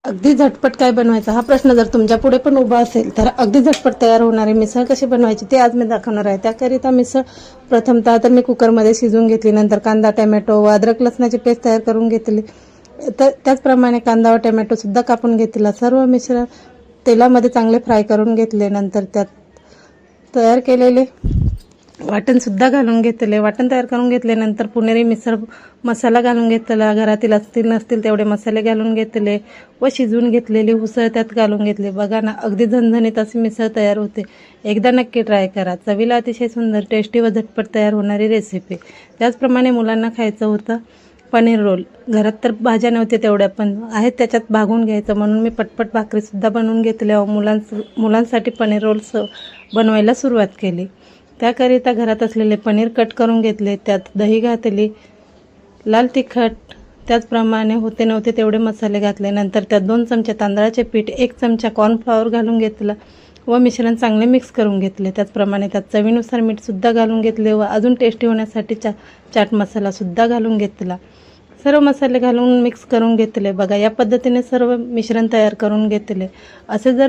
अगदी झटपट काय बनवायचं हा प्रश्न जर तुमच्या पुढे पण उभा असेल तर अगदी झटपट तयार होणारी मिसळ कशी बनवायची ते आज मी दाखवणार आहे। त्याकरिता मिसळ प्रथमतः तर मी कुकरमध्ये शिजवून घेतली, नंतर कांदा टोमॅटो व अद्रक लसणाची पेस्ट तयार करून घेतली। तर त्याचप्रमाणे कांदा व टोमॅटो सुद्धा कापून घेतला। सर्व मिश्रण तेलामध्ये चांगले फ्राय करून घेतले। नंतर त्यात तयार केलेले वाटण सुद्धा घालून घेतले। वाटण तयार करून घेतल्यानंतर पुणेरी मिसळ मसाला घालून घेतला, घरातील असतील नसतील तेवढे मसाले घालून घेतले व शिजवून घेतलेली उसळ त्यात घालून घेतली। बघा ना, अगदी झणझणीत अशी मिसळ तयार होते। एकदा नक्की ट्राय करा। चवीला अतिशय सुंदर, टेस्टी व झटपट तयार होणारी रेसिपी। त्याचप्रमाणे मुलांना खायचं होतं पनीर रोल। घरात तर भाज्या नव्हत्या तेवढ्या, पण आहेत त्याच्यात भागून घ्यायचं म्हणून मी पटपट भाकरीसुद्धा बनवून घेतल्या व मुलांसाठी पनीर रोल्स बनवायला सुरुवात केली। त्याकरिता घरात असलेले पनीर कट करून घेतले, त्यात दही घातली, लाल तिखट, त्याचप्रमाणे होते नव्हते तेवढे मसाले घातले। नंतर त्यात 2 चमचे तांदळाचे पीठ, 1 चमचा कॉर्नफ्लॉवर घालून घेतला व मिश्रण चांगले मिक्स करून घेतले। त्याचप्रमाणे त्यात चवीनुसार मीठसुद्धा घालून घेतले व अजून टेस्टी होण्यासाठी चाट मसालासुद्धा घालून घेतला। सर्व मसाले घालून मिक्स करून घेतले। बघा, या पद्धतीने सर्व मिश्रण तयार करून घेतले। असे जर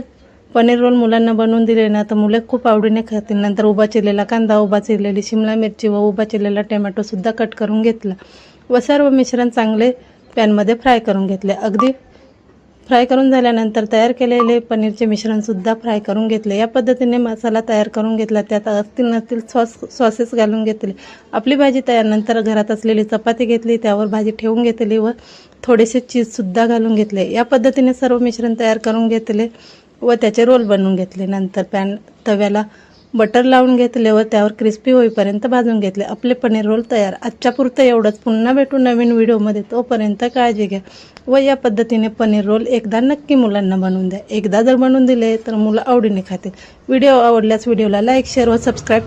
पनीर रोल मुलांना बनवून दिले ना तर मुले खूप आवडीने खातील। नंतर उभा चिरलेला कांदा, उभा चिरलेली शिमला मिरची व उभा चिरलेला टोमॅटोसुद्धा कट करून घेतला व सर्व मिश्रण चांगले पॅनमध्ये फ्राय करून घेतले। अगदी फ्राय करून झाल्यानंतर तयार केलेले पनीरचे मिश्रणसुद्धा फ्राय करून घेतले। या पद्धतीने मसाला तयार करून घेतला। त्यात असतील नसतील सॉसेस घालून घेतले। आपली भाजी तयार। नंतर घरात असलेली चपाती घेतली, त्यावर भाजी ठेवून घेतली व थोडेसे चीजसुद्धा घालून घेतले। या पद्धतीने सर्व मिश्रण तयार करून घेतले व त्याचे रोल बनवून घेतले। नंतर तव्याला बटर लावून घेतले व त्यावर क्रिस्पी होईपर्यंत भाजून घेतले। आपले पनीर रोल तयार। आजच्या पुरतं एवढंच। पुन्हा भेटू नवीन व्हिडिओमध्ये, तोपर्यंत काळजी घ्या व या पद्धतीने पनीर रोल एकदा नक्की मुलांना बनवून द्या। एकदा जर बनवून दिले तर मुलं आवडीने खातील। व्हिडिओ आवडल्यास व्हिडिओला लाईक, शेअर व सबस्क्राईब